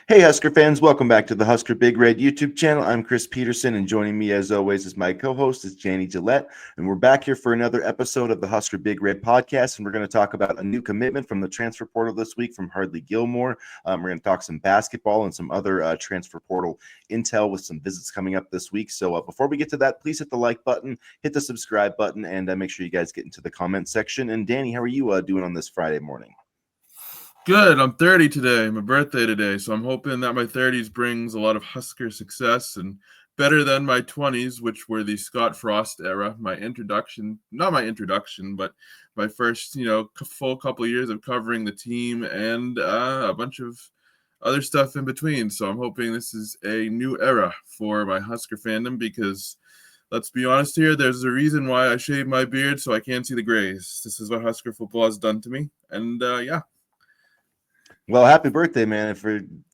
Hey, Husker fans, welcome back to the Husker Big Red YouTube channel. I'm Chris Peterson, and joining me, as always, is my co host, is Janie Gillette. And we're back here for another episode of the Husker Big Red podcast. And we're going to talk about a new commitment from the transfer portal this week from Hardly Gilmore. We're going to talk some basketball and some other transfer portal intel with some visits coming up this week. So before we get to that, please hit the like button, hit the subscribe button, and make sure you guys get into the comment section. And Danny, how are you doing on this Friday morning? Good. I'm 30 today. My birthday today. So I'm hoping that my 30s brings a lot of Husker success and better than my 20s, which were the Scott Frost era. Not my introduction, but my first, full couple of years of covering the team and a bunch of other stuff in between. So I'm hoping this is a new era for my Husker fandom because let's be honest here, there's a reason why I shaved my beard so I can't see the grays. This is what Husker football has done to me. And yeah. Well, happy birthday, man! I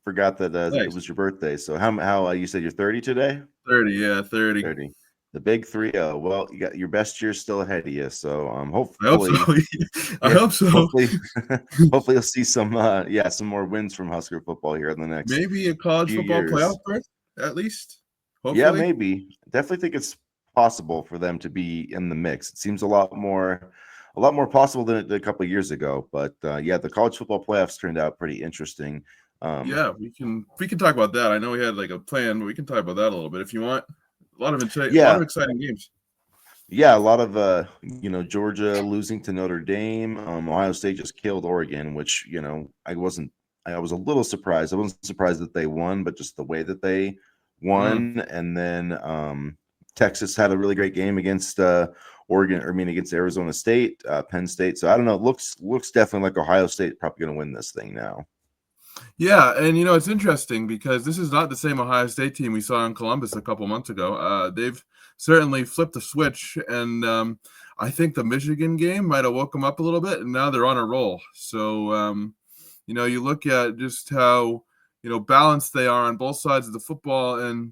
forgot that it Nice. was your birthday. So how you said you're 30 today? 30, yeah, 30. 30. The big 3-0. Well, you got your best year still ahead of you. So I hope hopefully, so. I yeah, hope so. hopefully, hopefully you'll see some some more wins from Husker football here in the next Maybe a college few football playoff years. berth, at least. Yeah, Hopefully. maybe. Definitely think it's possible for them to be in the mix. It seems a lot more possible than it did a couple of years ago. But yeah, the college football playoffs turned out pretty interesting. Yeah, we can talk about that. I know we had like a plan, but we can talk about that a little bit if you want. A lot of Yeah, exciting games. yeah, a lot of Georgia losing to Notre Dame. Ohio State just killed Oregon, which I was a little surprised. I wasn't surprised that they won, but just the way that they Mm. won. And then Texas had a really great game against against Arizona State, Penn State. So I don't know. It looks definitely like Ohio State probably going to win this thing now. Yeah, and it's interesting because this is not the same Ohio State team we saw in Columbus a couple months ago. They've certainly flipped the switch, and I think the Michigan game might have woke them up a little bit, and now they're on a roll. So, you look at just how balanced they are on both sides of the football, and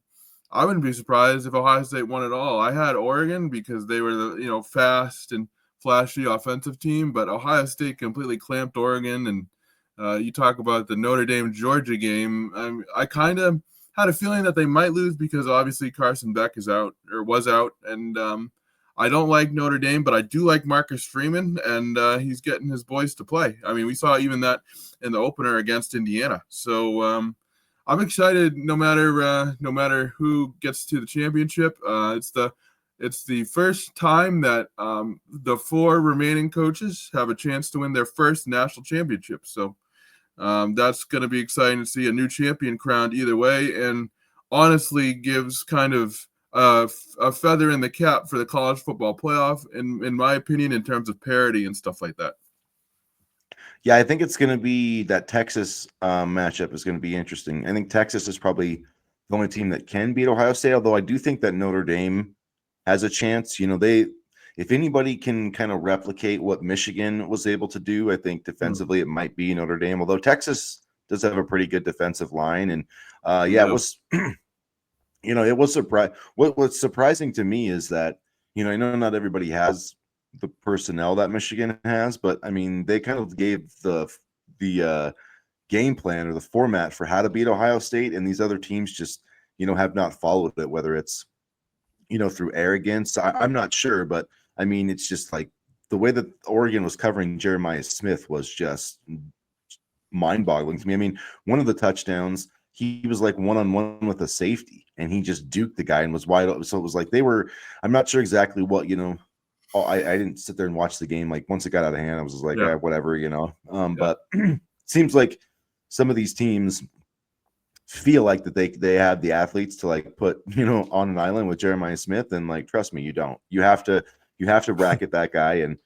I wouldn't be surprised if Ohio State won it all. I had Oregon because they were the fast and flashy offensive team, but Ohio State completely clamped Oregon and you talk about the Notre Dame Georgia game. I kind of had a feeling that they might lose because obviously Carson Beck is out or was out, and I don't like Notre Dame, but I do like Marcus Freeman, and he's getting his boys to play. I mean, we saw even that in the opener against Indiana. So I'm excited. No matter who gets to the championship, it's the first time that the four remaining coaches have a chance to win their first national championship. So that's going to be exciting to see a new champion crowned either way, and honestly gives kind of a feather in the cap for the college football playoff, in my opinion, in terms of parity and stuff like that. Yeah, I think it's going to be that Texas matchup is going to be interesting. I think Texas is probably the only team that can beat Ohio State, although I do think that Notre Dame has a chance. If anybody can kind of replicate what Michigan was able to do, I think defensively it might be Notre Dame, although Texas does have a pretty good defensive line. And it was, it was surprise. What's surprising to me is that, I know not everybody has the personnel that Michigan has, but I mean, they kind of gave the game plan or the format for how to beat Ohio State, and these other teams just have not followed it, whether it's through arrogance. I'm not sure, but I mean, it's just like the way that Oregon was covering Jeremiah Smith was just mind-boggling to me. I mean, one of the touchdowns, he was like one-on-one with a safety, and he just duked the guy and was wide open. So it was like I'm not sure exactly what, I didn't sit there and watch the game. Like once it got out of hand, I was just like, whatever, But it seems like some of these teams feel like that they have the athletes to like put on an island with Jeremiah Smith, and like trust me, you don't. You have to bracket that guy. And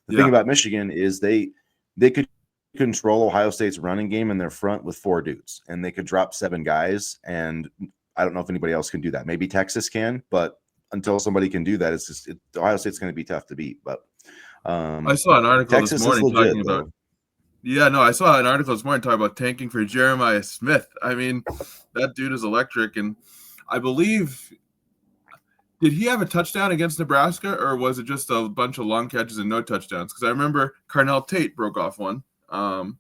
the thing about Michigan is they could control Ohio State's running game in their front with 4 dudes, and they could drop 7 guys, and I don't know if anybody else can do that. Maybe Texas can, but until somebody can do that, it's just Ohio State's going to be tough to beat. But I saw an article Texas this morning is legit, talking about though. Yeah, no, I saw an article this morning talking about tanking for Jeremiah Smith. I mean, that dude is electric, and I believe, did he have a touchdown against Nebraska, or was it just a bunch of long catches and no touchdowns? Because I remember Carnell Tate broke off one. I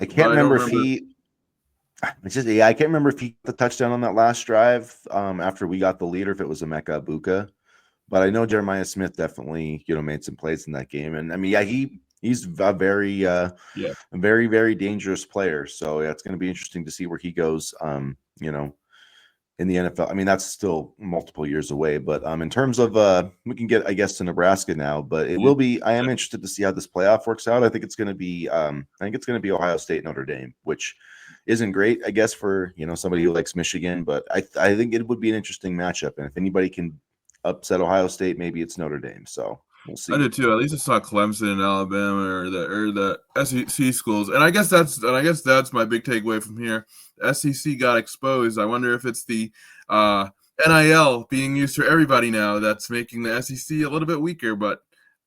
can't remember if It's just, yeah, I can't remember if he got the touchdown on that last drive after we got the lead, or if it was Emeka Ibuka. But I know Jeremiah Smith definitely, made some plays in that game. And I mean, yeah, he's Yeah, a very, very dangerous player. So yeah, it's going to be interesting to see where he goes. In the NFL. I mean, that's still multiple years away, but in terms of we can get, I guess, to Nebraska now, but it yeah. will be. I am interested to see how this playoff works out. I think it's going to be. I think it's going to be Ohio State Notre Dame, which isn't great, I guess, for somebody who likes Michigan, but I think it would be an interesting matchup, and if anybody can upset Ohio State, maybe it's Notre Dame. So we'll I see. did too. At least I saw Clemson and Alabama or the SEC schools, and I guess that's my big takeaway from here. SEC got exposed. I wonder if it's the uh, NIL being used for everybody now that's making the SEC a little bit weaker. But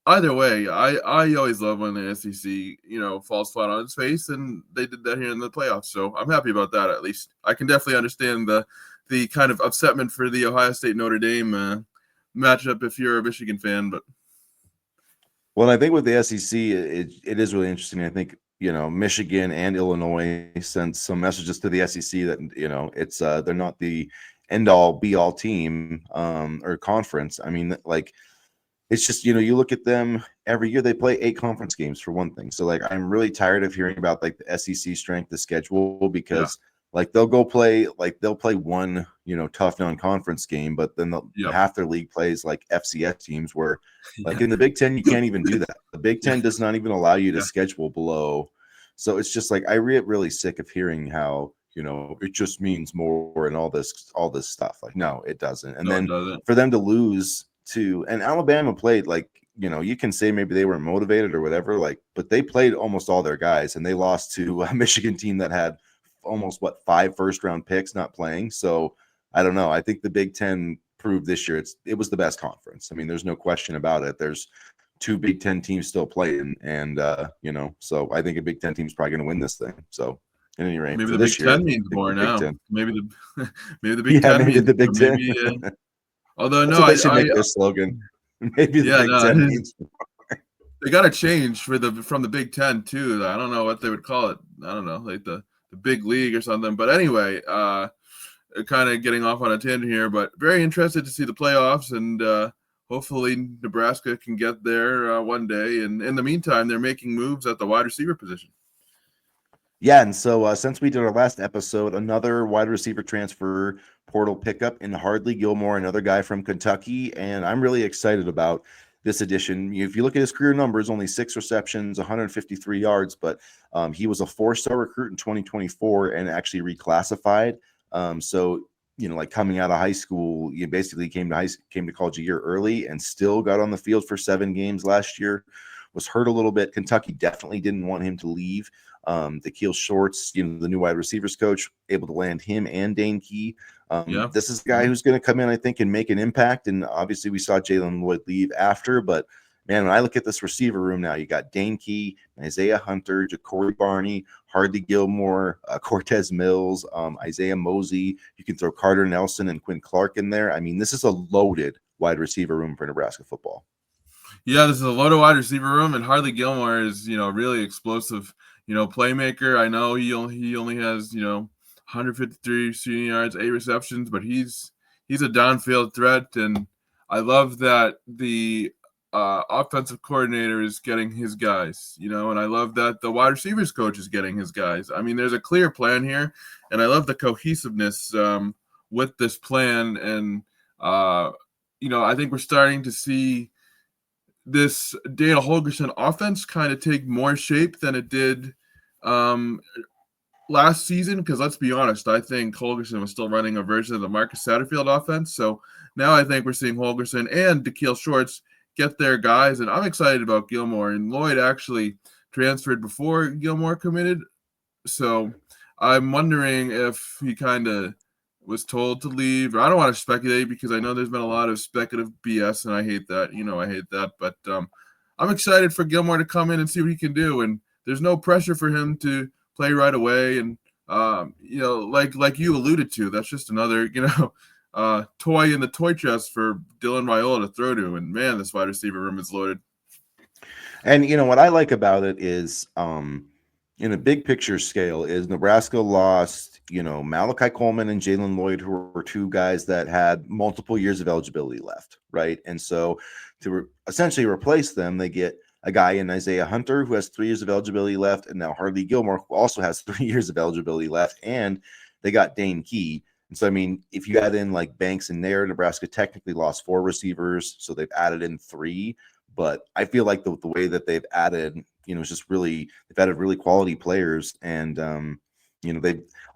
either way, I always love when the SEC falls flat on its face, and they did that here in the playoffs. So I'm happy about that. At least I can definitely understand the kind of upsetment for the Ohio State Notre Dame matchup if you're a Michigan fan, but. Well, I think with the SEC, it is really interesting. I think Michigan and Illinois sent some messages to the SEC that it's they're not the end all be all team or conference. I mean, like it's just you look at them every year, they play 8 conference games for one thing. So like I'm really tired of hearing about like the SEC strength of schedule, Yeah. because like they'll play one tough non-conference game, but then Yep. half their league plays like FCS teams, where like Yeah. in the Big Ten you can't even do that. The Big Yeah. Ten does not even allow you to Yeah. schedule below. So it's just like I get really sick of hearing how it just means more and all this stuff. Like no, it doesn't. And No, it then doesn't. for them to lose to, and Alabama played like you can say maybe they were motivated or whatever, like, but they played almost all their guys, and they lost to a Michigan team that had almost 5 first-round picks not playing. So I don't know. I think the Big Ten proved this year it was the best conference. I mean, there's no question about it. There's 2 Big Ten teams still playing, and so I think a Big Ten team's probably going to win this thing. So at any rate, Maybe for the Big this year, I Ten means think the more Big now. Ten. Maybe the maybe the Big Yeah, Ten maybe means the Big more. Ten. Maybe although That's no, what they should make their slogan. Maybe the yeah, Big no, Ten means. they got to change from the Big Ten too. I don't know what they would call it. I don't know, like the Big League or something. But anyway, kind of getting off on a tangent here, but very interested to see the playoffs, and hopefully Nebraska can get there one day. And in the meantime, they're making moves at the wide receiver position. Yeah, and so since we did our last episode, another wide receiver transfer portal pickup in Hardly Gilmore, another guy from Kentucky, and I'm really excited about this addition. If you look at his career numbers, only 6 receptions, 153 yards, but he was a 4-star recruit in 2024 and actually reclassified. So like coming out of high school, you basically came to college a year early and still got on the field for 7 games last year. Was hurt a little bit. Kentucky definitely didn't want him to leave. Keel Shorts, the new wide receivers coach, able to land him and Dane Key. Yeah. This is a guy who's going to come in, I think, and make an impact. And obviously, we saw Jalen Lloyd leave after. But man, when I look at this receiver room now, you got Dane Key, Isaiah Hunter, Ja'Cory Barney, Hardly Gilmore, Cortez Mills, Isaiah Mosey. You can throw Carter Nelson and Quinn Clark in there. I mean, this is a loaded wide receiver room for Nebraska football. Yeah, this is a loaded wide receiver room, and Hardly Gilmore is really explosive. Playmaker. I know he only has 153 receiving yards, 8 receptions, but he's a downfield threat, and I love that the offensive coordinator is getting his guys. And I love that the wide receivers coach is getting his guys. I mean, there's a clear plan here, and I love the cohesiveness with this plan, and I think we're starting to see this Dana Holgerson offense kind of take more shape than it did last season. Because let's be honest, I think Holgerson was still running a version of the Marcus Satterfield offense. So now I think we're seeing Holgerson and Keel Shorts get their guys, and I'm excited about Gilmore. And Lloyd actually transferred before Gilmore committed, so I'm wondering if he kind of was told to leave. Or I don't want to speculate because I know there's been a lot of speculative BS, and I hate that. I hate that. But I'm excited for Gilmore to come in and see what he can do. And there's no pressure for him to play right away. And like you alluded to, that's just another toy in the toy chest for Dylan Raiola to throw to. And man, this wide receiver room is loaded. And what I like about it is in a big picture scale is Nebraska lost, Malachi Coleman and Jalen Lloyd, who were two guys that had multiple years of eligibility left, right? And so to essentially replace them, they get a guy in Isaiah Hunter who has 3 years of eligibility left, and now Harley Gilmore, who also has 3 years of eligibility left, and they got Dane Key. And so, I mean, if you add in like Banks in there, Nebraska technically lost 4 receivers, so they've added in 3. But I feel like the way that they've added, it's just really, they've added really quality players. And,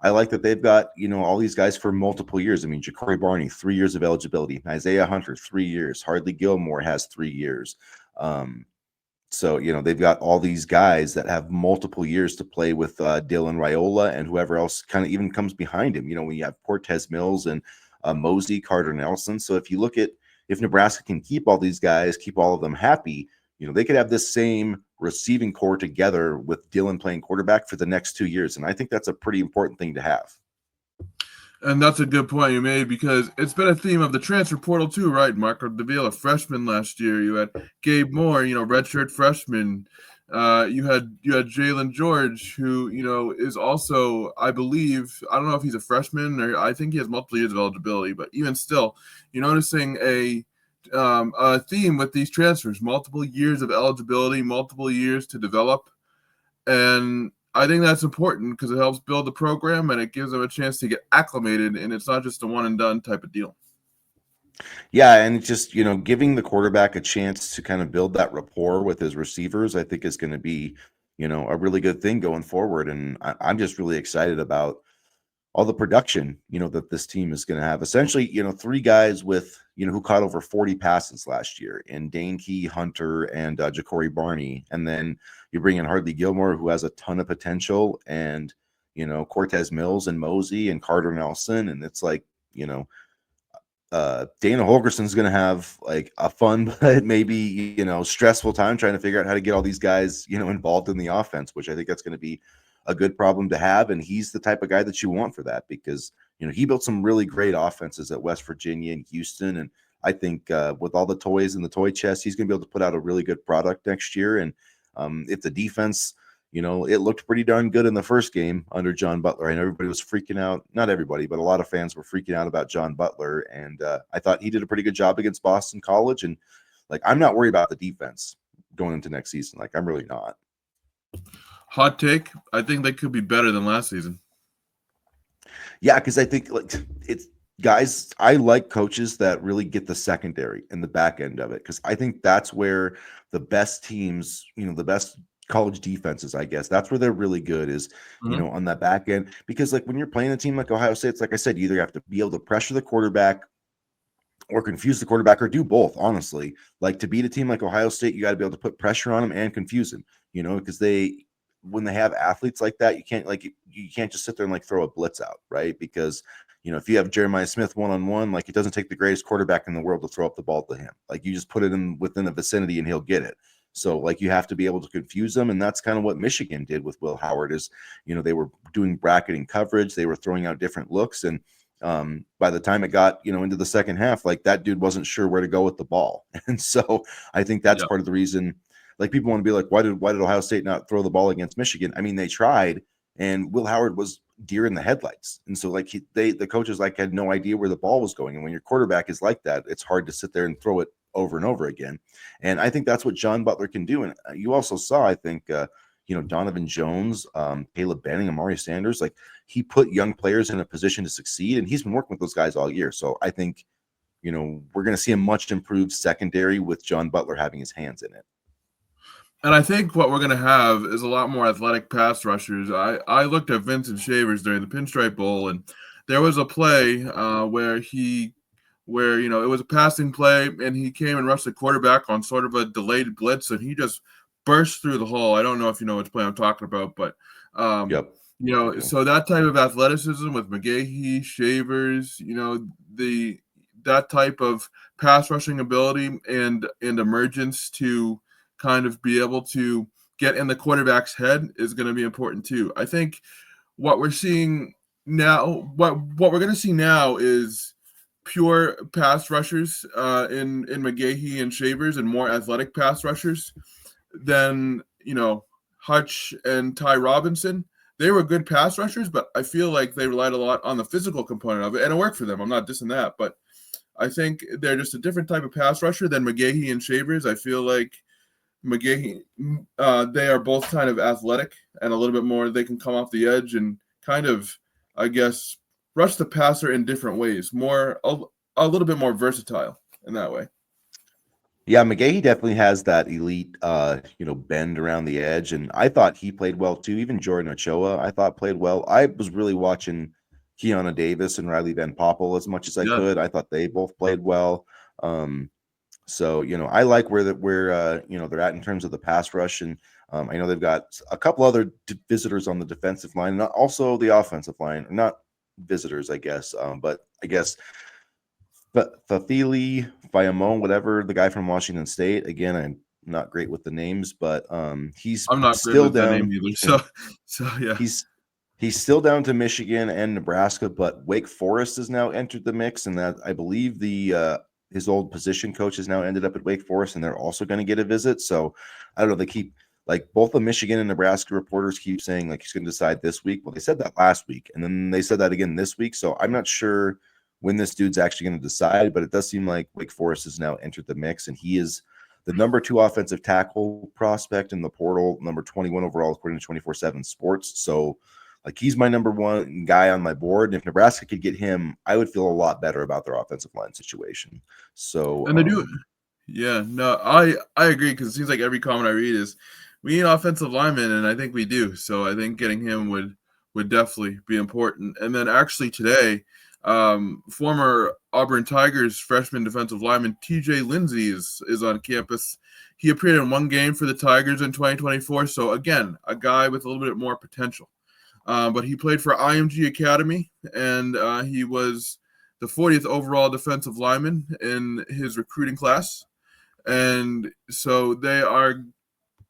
I like that they've got, all these guys for multiple years. I mean, Ja'Cory Barney, 3 years of eligibility. Isaiah Hunter, 3 years. Hardly Gilmore has 3 years. So, they've got all these guys that have multiple years to play with Dylan Raiola and whoever else kind of even comes behind him. When you have Cortez Mills and Mosey, Carter Nelson. So if Nebraska can keep all these guys, keep all of them happy, they could have this same receiving core together with Dylan playing quarterback for the next 2 years. And I think that's a pretty important thing to have. And that's a good point you made, because it's been a theme of the transfer portal too, right? Marco Davila, freshman last year. You had Gabe Moore, redshirt freshman. You had Jalen George, who is also, I believe, I don't know if he's a freshman, or I think he has multiple years of eligibility. But even still, you're noticing a theme with these transfers: multiple years of eligibility, multiple years to develop, and I think that's important because it helps build the program and it gives them a chance to get acclimated, and it's not just a one and done type of deal. Yeah, and just, giving the quarterback a chance to kind of build that rapport with his receivers, I think is going to be, a really good thing going forward. And I'm just really excited about all the production, that this team is going to have. Essentially, 3 guys with, who caught over 40 passes last year, in Dane Key, Hunter, and Ja'Cory Barney. And then you bring in Hardly Gilmore, who has a ton of potential, and, Cortez Mills and Mosey and Carter Nelson. And it's like, Dana Holgerson's going to have like a fun, but maybe, stressful time trying to figure out how to get all these guys, involved in the offense, which I think that's going to be a good problem to have. And he's the type of guy that you want for that, because, he built some really great offenses at West Virginia and Houston. And I think with all the toys in the toy chest, he's going to be able to put out a really good product next year. And if the defense, it looked pretty darn good in the first game under John Butler. I know everybody was freaking out. Not everybody, but a lot of fans were freaking out about John Butler. And I thought he did a pretty good job against Boston College. And like, I'm not worried about the defense going into next season. Like, I'm really not. Hot take: I think they could be better than last season. Yeah, because I think it's guys, I like coaches that really get the secondary and the back end of it, because I think that's where the best teams, the best college defenses, I guess, that's where they're really good is, on that back end. Because like when you're playing a team like Ohio State, it's like I said, you either have to be able to pressure the quarterback or confuse the quarterback, or do both, honestly. Like, to beat a team like Ohio State, you got to be able to put pressure on them and confuse them, because when they have athletes like that, you can't just sit there and like throw a blitz out, right? Because if you have Jeremiah Smith one-on-one, like, it doesn't take the greatest quarterback in the world to throw up the ball to him. Like, you just put it in within the vicinity and he'll get it. So like, you have to be able to confuse them. And that's kind of what Michigan did with Will Howard is, they were doing bracketing coverage. They were throwing out different looks. And by the time it got, into the second half, like, that dude wasn't sure where to go with the ball. And so I think that's part of the reason. Like, people want to be like, why did Ohio State not throw the ball against Michigan? I mean, they tried, and Will Howard was deer in the headlights. And so like the coaches like had no idea where the ball was going. And when your quarterback is like that, it's hard to sit there and throw it over and over again. And I think that's what John Butler can do. And you also saw, I think, Donovan Jones, Caleb Benning, Amari Sanders, like, he put young players in a position to succeed, and he's been working with those guys all year. So I think, we're going to see a much improved secondary with John Butler having his hands in it. And I think what we're going to have is a lot more athletic pass rushers. I looked at Vincent Shavers during the Pinstripe Bowl, and there was a play where it was a passing play, and he came and rushed the quarterback on sort of a delayed blitz, and he just burst through the hole. I don't know if you know which play I'm talking about, but Yep. So that type of athleticism with McGahee, Shavers, that type of pass rushing ability and emergence to kind of be able to get in the quarterback's head is going to be important too. I think what we're seeing now, what we're going to see now is pure pass rushers in McGahee and Shavers, and more athletic pass rushers than Hutch and Ty Robinson, they were good pass rushers, but I feel like they relied a lot on the physical component of it, and it worked for them. I'm not dissing that, but I think they're just a different type of pass rusher than McGahee and Shavers. I feel like McGahee, they are both kind of athletic and a little bit more. They can come off the edge and kind of, I guess, rush the passer in different ways. A little bit more versatile in that way. Yeah, McGahee definitely has that elite, bend around the edge, and I thought he played well too. Even Jordan Ochoa, I thought played well. I was really watching Keanu Davis and Riley Van Poppel as much as I Yeah. could. I thought they both played well. So I like where they're at in terms of the pass rush, and I know they've got a couple other visitors on the defensive line, not also the offensive line, not visitors, I guess, but I guess. But Fafili, Fayamon, whatever, the guy from Washington State. Again, I'm not great with the names, but he's I'm not good still with the name down. either. So yeah. He's still down to Michigan and Nebraska, but Wake Forest has now entered the mix, and that I believe the his old position coach has now ended up at Wake Forest, and they're also going to get a visit. So I don't know. They keep like both the Michigan and Nebraska reporters keep saying like he's going to decide this week. Well, they said that last week, and then they said that again this week. So I'm not sure when this dude's actually going to decide, but it does seem like Wake Forest has now entered the mix, and he is the number 2 offensive tackle prospect in the portal, number 21 overall according to 24/7 Sports. So, like, he's my number 1 guy on my board. And if Nebraska could get him, I would feel a lot better about their offensive line situation. So, And they do. Yeah, no, I agree, because it seems like every comment I read is we need offensive linemen, and I think we do. So I think getting him would definitely be important. And then actually today, former Auburn Tigers freshman defensive lineman TJ Lindsey is on campus. He appeared in 1 game for the Tigers in 2024. So again, a guy with a little bit more potential. But he played for IMG Academy, and he was the 40th overall defensive lineman in his recruiting class. And so they are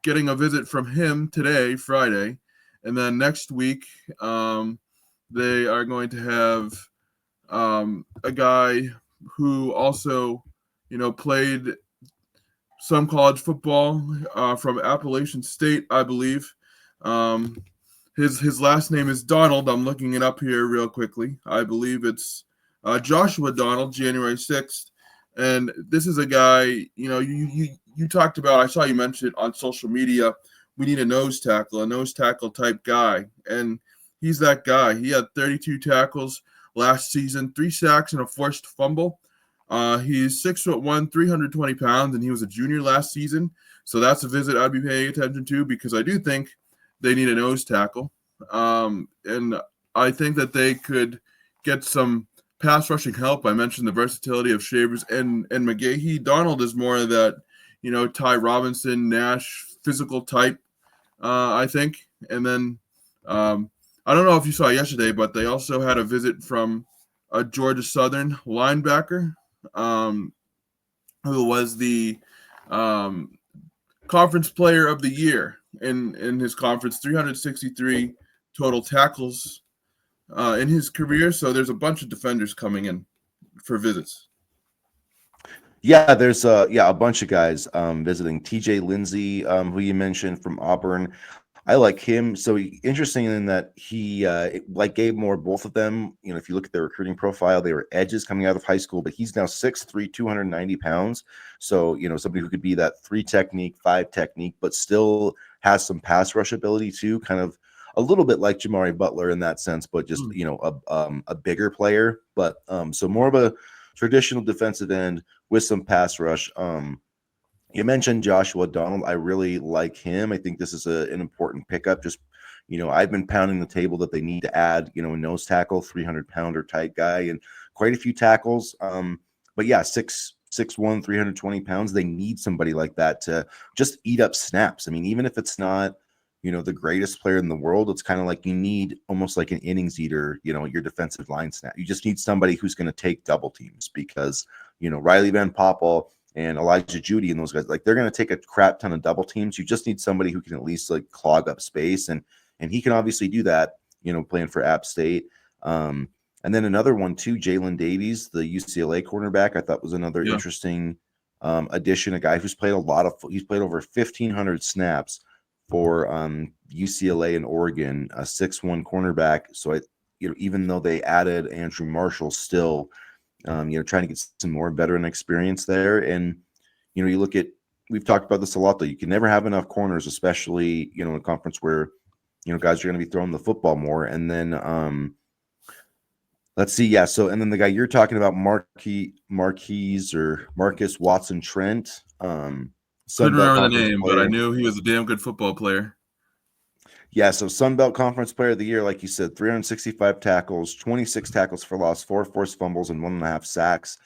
getting a visit from him today, Friday. And then next week, they are going to have a guy who also, played some college football from Appalachian State, I believe. His last name is Donald. I'm looking it up here real quickly. I believe it's Joshua Donald, January 6th. And this is a guy, you talked about, I saw you mention it on social media, we need a nose tackle type guy. And he's that guy. He had 32 tackles last season, 3 sacks and a forced fumble. He's 6'1", 320 pounds, and he was a junior last season. So that's a visit I'd be paying attention to, because I do think they need a nose tackle. And I think that they could get some pass rushing help. I mentioned the versatility of Shavers and McGahee. Donald is more of that, Ty Robinson, Nash physical type, I think. And then I don't know if you saw yesterday, but they also had a visit from a Georgia Southern linebacker who was the conference player of the year in his conference, 363 total tackles in his career. So there's a bunch of defenders coming in for visits. Yeah, there's a bunch of guys visiting. TJ Lindsey, who you mentioned from Auburn. I like him. So interesting in that he like Gabe Moore, both of them, if you look at their recruiting profile, they were edges coming out of high school, but he's now 6'3", 290 pounds. So, somebody who could be that 3 technique, 5 technique, but still has some pass rush ability too, kind of a little bit like Jamari Butler in that sense, but just, a bigger player. But so more of a traditional defensive end with some pass rush. You mentioned Joshua Donald. I really like him. I think this is an important pickup. Just, I've been pounding the table that they need to add, a nose tackle, 300-pounder type guy, and quite a few tackles. But yeah, 6'1", 320 pounds. They need somebody like that to just eat up snaps. I mean, even if it's not, the greatest player in the world, it's kind of like you need almost like an innings eater, your defensive line snap. You just need somebody who's going to take double teams because, Riley Van Poppel and Elijah Judy and those guys, like, they're going to take a crap ton of double teams. You just need somebody who can at least like clog up space, and he can obviously do that, playing for App State. And then another one too, Jalen Davies, the UCLA cornerback, I thought was another interesting addition. A guy who's played he's played over 1,500 snaps, for UCLA and Oregon, a 6'1" cornerback. So even though they added Andrew Marshall, still trying to get some more veteran experience there. And you look at, we've talked about this a lot, though. You can never have enough corners, especially in a conference where guys are going to be throwing the football more. And then let's see, yeah. So and then the guy you're talking about, Marquise or Marcus Watson Trent, Sun Couldn't Belt remember the Conference name, but I player. knew he was a damn good football player. Yeah, so Sun Belt Conference Player of the Year, like you said, 365 tackles, 26 tackles for loss, 4 forced fumbles, and 1.5 sacks.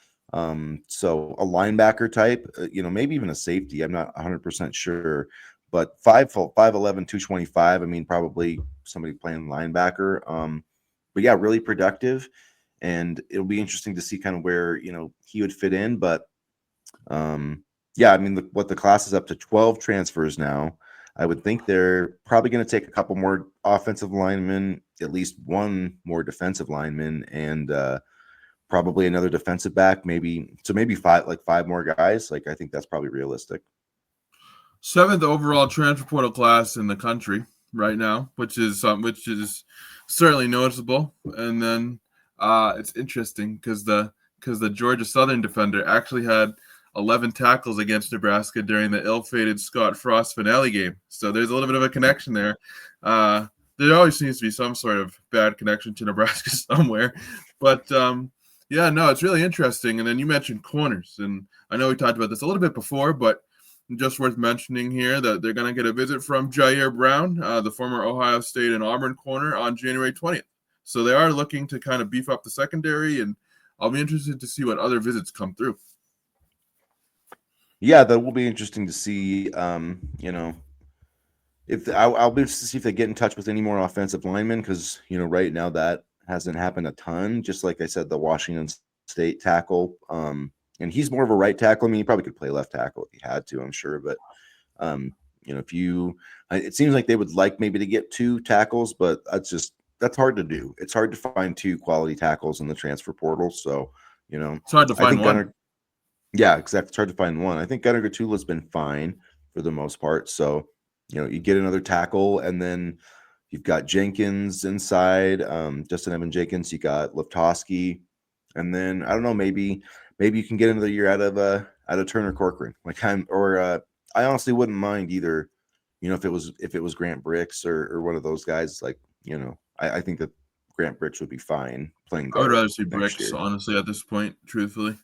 So a linebacker type, maybe even a safety. I'm not 100% sure, but 5'11", 225. I mean, probably somebody playing linebacker. But yeah, really productive, and it'll be interesting to see kind of where he would fit in. But yeah, I mean, what the class is up to 12 transfers now. I would think they're probably going to take a couple more offensive linemen, at least one more defensive lineman, and probably another defensive back, maybe five more guys. Like, I think that's probably realistic. 7th overall transfer portal class in the country right now, which is certainly noticeable. And then it's interesting because the Georgia Southern defender actually had 11 tackles against Nebraska during the ill-fated Scott Frost finale game. So there's a little bit of a connection there. There always seems to be some sort of bad connection to Nebraska somewhere. But yeah, no, it's really interesting. And then you mentioned corners, and I know we talked about this a little bit before, but just worth mentioning here that they're going to get a visit from Jair Brown, the former Ohio State and Auburn corner, on January 20th. So they are looking to kind of beef up the secondary, and I'll be interested to see what other visits come through. Yeah, that will be interesting to see. If I'll be interested to see if they get in touch with any more offensive linemen, because right now that hasn't happened a ton. Just like I said, the Washington State tackle, and he's more of a right tackle. I mean, he probably could play left tackle if he had to, I'm sure. But it seems like they would like maybe to get 2 tackles, but that's hard to do. It's hard to find 2 quality tackles in the transfer portal. So It's hard to I find think one. yeah, exactly. It's hard to find one. I think Gunnar Gatula's been fine for the most part. So, you get another tackle, and then you've got Jenkins inside, Justin Evan Jenkins. You got Leftoski, and then I don't know, maybe you can get another year out of Turner Corcoran. I honestly wouldn't mind either. If it was Grant Bricks or one of those guys. Like, I think that Grant Bricks would be fine playing I would guard rather see next Bricks, year. honestly, at this point, truthfully.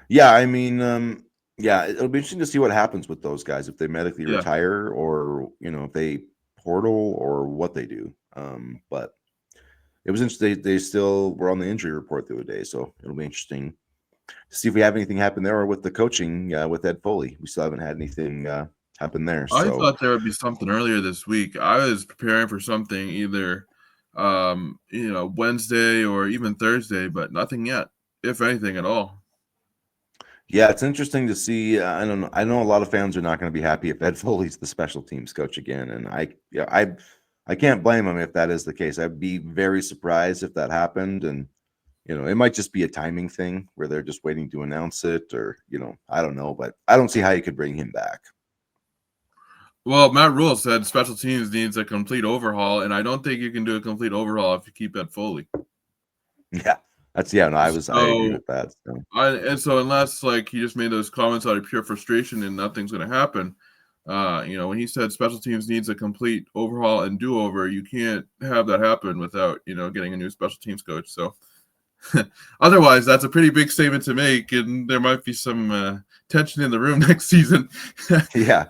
Yeah, I mean, yeah, it'll be interesting to see what happens with those guys, if they medically Yeah. retire, or if they portal, or what they do. But it was interesting. They still were on the injury report the other day, so it'll be interesting to see if we have anything happen there, or with the coaching with Ed Foley. We still haven't had anything happen there. I So thought there would be something earlier this week. I was preparing for something either Wednesday or even Thursday, but nothing yet, if anything at all. yeah, it's interesting to see. I don't know. I know a lot of fans are not going to be happy if Ed Foley's the special teams coach again, and I can't blame him if that is the case. I'd be very surprised if that happened, and it might just be a timing thing where they're just waiting to announce it, or I don't know, but I don't see how you could bring him back. Well, Matt Rule said special teams needs a complete overhaul, and I don't think you can do a complete overhaul if you keep Ed Foley. Yeah, no, I agree So, with that. So. so unless like he just made those comments out of pure frustration and nothing's going to happen, when he said special teams needs a complete overhaul and do over, you can't have that happen without getting a new special teams coach. So. Otherwise, that's a pretty big statement to make, and there might be some tension in the room next season. Yeah.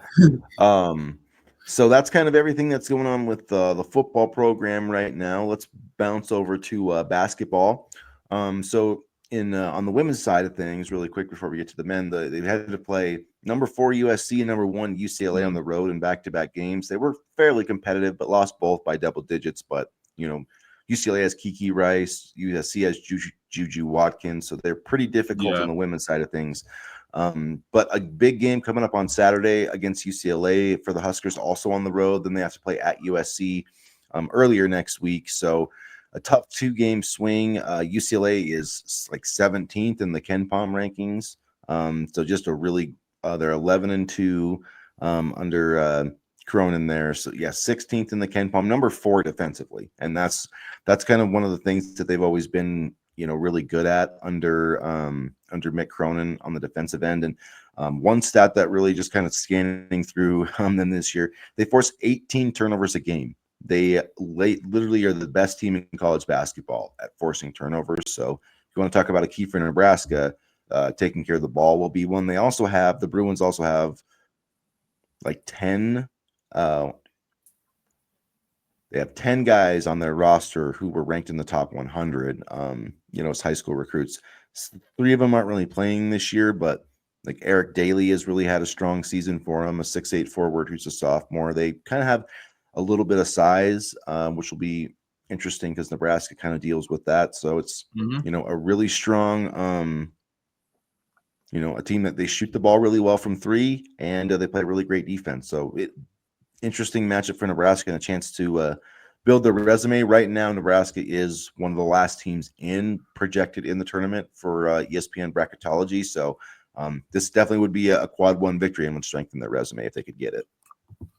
So that's kind of everything that's going on with the football program right now. Let's bounce over to basketball. So on the women's side of things, really quick before we get to the men, they had to play number 4 USC and number 1 UCLA on the road in back-to-back games. They were fairly competitive, but lost both by double digits. But UCLA has Kiki Rice, USC has Juju Watkins, so they're pretty difficult on the women's side of things. But a big game coming up on Saturday against UCLA for the Huskers, also on the road. Then they have to play at USC earlier next week. So a tough 2-game swing. UCLA is like 17th in the KenPom rankings. So just a really they're 11-2. under Cronin there. So yeah, 16th in the Ken Palm, number 4 defensively, and that's kind of one of the things that they've always been, really good at under Mick Cronin on the defensive end. And one stat that really just kind of scanning through them this year, they force 18 turnovers a game. They literally are the best team in college basketball at forcing turnovers. So if you want to talk about a key for Nebraska, taking care of the ball will be one. The Bruins also have like 10 they have 10 guys on their roster who were ranked in the top 100 as high school recruits. 3 of them aren't really playing this year, but like Eric Daly has really had a strong season for him, a 6'8" forward who's a sophomore. They kind of have a little bit of size, which will be interesting because Nebraska kind of deals with that. So it's a really strong a team that they shoot the ball really well from 3, and they play really great defense. So interesting matchup for Nebraska and a chance to build their resume. Right now, Nebraska is one of the last teams projected in the tournament for ESPN bracketology. So this definitely would be a quad 1 victory and would strengthen their resume if they could get it.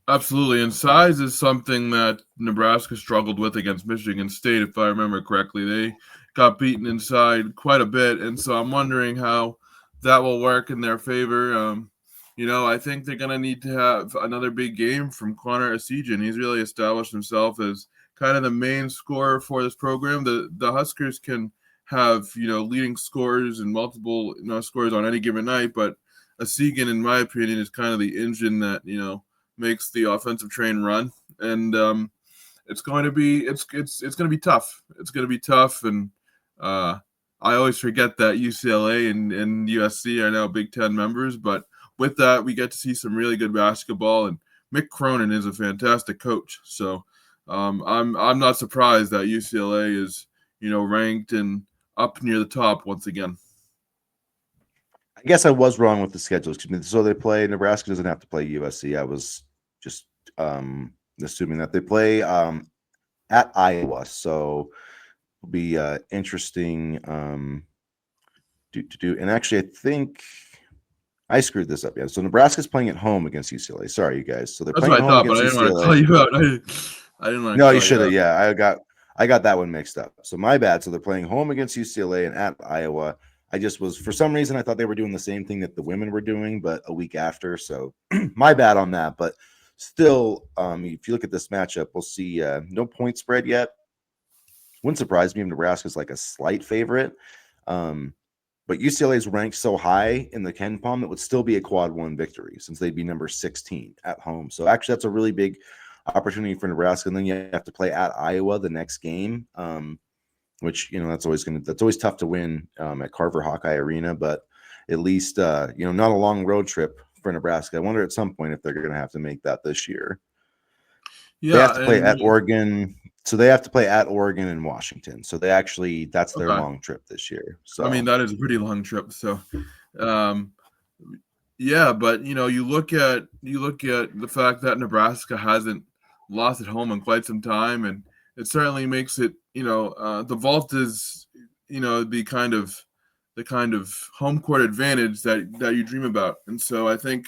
Absolutely. And size is something that Nebraska struggled with against Michigan State, if I remember correctly. They got beaten inside quite a bit. And so I'm wondering how that will work in their favor. I think they're going to need to have another big game from Connor Essegian. He's really established himself as kind of the main scorer for this program. The Huskers can have, leading scorers and multiple, scores on any given night, but Essegian, in my opinion, is kind of the engine that, makes the offensive train run. And it's going to be going to be tough. It's going to be tough. And I always forget that UCLA and USC are now Big Ten members, but with that, we get to see some really good basketball, and Mick Cronin is a fantastic coach. So I'm not surprised that UCLA is ranked and up near the top once again. I guess I was wrong with the schedule. So they play Nebraska doesn't have to play USC. I was just assuming that they play at Iowa. So it'll be interesting to do. And actually, I think I screwed this up. Yeah. So Nebraska's playing at home against UCLA. Sorry, you guys. So they're That's playing what I at home thought, but I against didn't want to UCLA. call you out. I didn't want to. No, you should have. Yeah, I got that one mixed up. So my bad. So they're playing home against UCLA and at Iowa. I just was, for some reason, I thought they were doing the same thing that the women were doing, but a week after. So my bad on that. But still, if you look at this matchup, we'll see no point spread yet. Wouldn't surprise me if Nebraska's like a slight favorite. But UCLA is ranked so high in the Ken Palm that would still be a quad 1 victory since they'd be number 16 at home. So actually, that's a really big opportunity for Nebraska. And then you have to play at Iowa the next game, which that's always tough to win at Carver Hawkeye Arena. But at least not a long road trip for Nebraska. I wonder at some point if they're going to have to make that this year. Yeah, they have to play at Oregon. So they have to play at Oregon and Washington. So that's their long trip this year. So I mean, that is a pretty long trip. So yeah, but you look at the fact that Nebraska hasn't lost at home in quite some time, and it certainly makes it the vault is the kind of home court advantage that you dream about. And so I think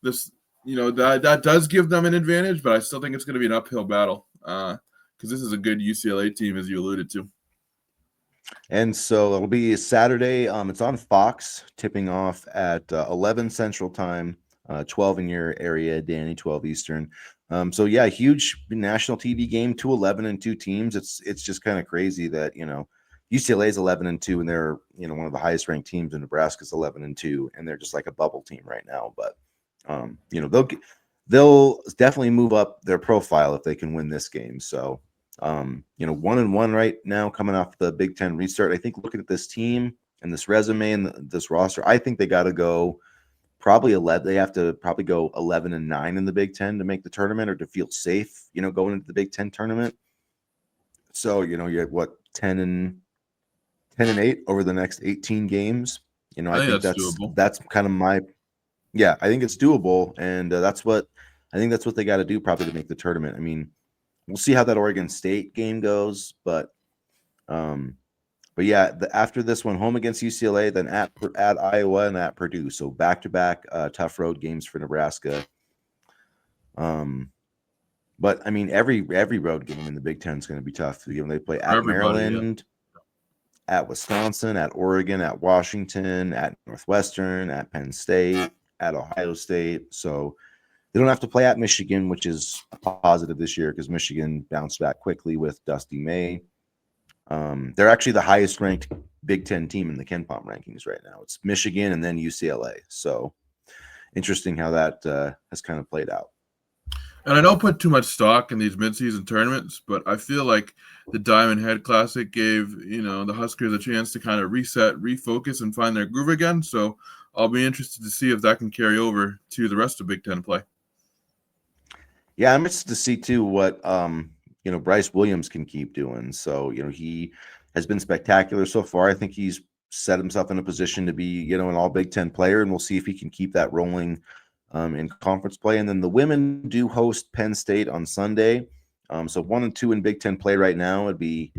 this that does give them an advantage, but I still think it's going to be an uphill battle because this is a good UCLA team, as you alluded to. And so it'll be Saturday. It's on Fox, tipping off at 11 Central Time, 12 in your area, Danny, 12 Eastern. So yeah, huge national TV game, 2-11-2 teams. It's just kind of crazy that UCLA is 11-2, and they're one of the highest ranked teams, and Nebraska's 11-2, and they're just like a bubble team right now. But they'll definitely move up their profile if they can win this game. So 1-1 right now, coming off the Big Ten restart. I think looking at this team and this resume and this roster, I think they got to go probably 11. They have to probably go 11-9 in the Big Ten to make the tournament or to feel safe, going into the Big Ten tournament. So you have what 10-8 over the next 18 games. I think that's kind of my. Yeah, I think it's doable, and that's what they got to do probably to make the tournament. I mean, we'll see how that Oregon State game goes, but yeah, after this one, home against UCLA, then at Iowa and at Purdue. So back-to-back tough road games for Nebraska. But I mean, every road game in the Big Ten is going to be tough. They play For at everybody, yeah. Maryland, at Wisconsin, at Oregon, at Washington, at Northwestern, at Penn State, at Ohio State. So they don't have to play at Michigan, which is a positive this year because Michigan bounced back quickly with Dusty May. They're actually the highest ranked Big Ten team in the KenPom rankings right now. It's Michigan and then UCLA. So interesting how that has kind of played out. And I don't put too much stock in these midseason tournaments, but I feel like the Diamond Head Classic gave, the Huskers a chance to kind of reset, refocus, and find their groove again. So I'll be interested to see if that can carry over to the rest of Big Ten play. Yeah, I'm interested to see too what Bryce Williams can keep doing. So he has been spectacular so far. I think he's set himself in a position to be an all Big Ten player, and we'll see if he can keep that rolling in conference play. And then the women do host Penn State on Sunday. So 1 and 2 in Big Ten play right now would be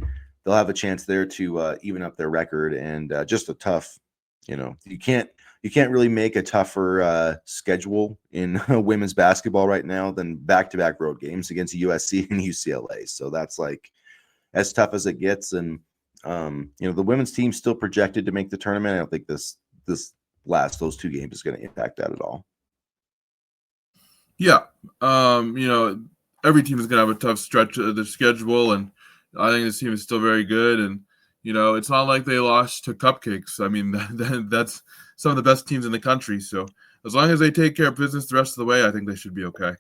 they'll have a chance there to even up their record, and just a tough. You can't really make a tougher schedule in women's basketball right now than back-to-back road games against USC and UCLA. So that's like as tough as it gets. And the women's team still projected to make the tournament. I don't think those 2 games is going to impact that at all. Yeah, every team is going to have a tough stretch of their schedule, and I think this team is still very good. And it's not like they lost to cupcakes. I mean, that's some of the best teams in the country. So as long as they take care of business the rest of the way, I think they should be okay.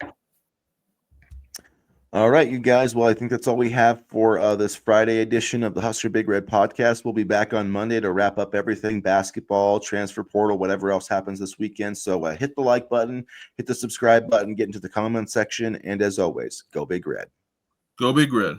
All right, you guys. Well, I think that's all we have for this Friday edition of the Husker Big Red podcast. We'll be back on Monday to wrap up everything basketball, transfer portal, whatever else happens this weekend. So hit the like button, hit the subscribe button, get into the comment section. And as always, go Big Red. Go Big Red.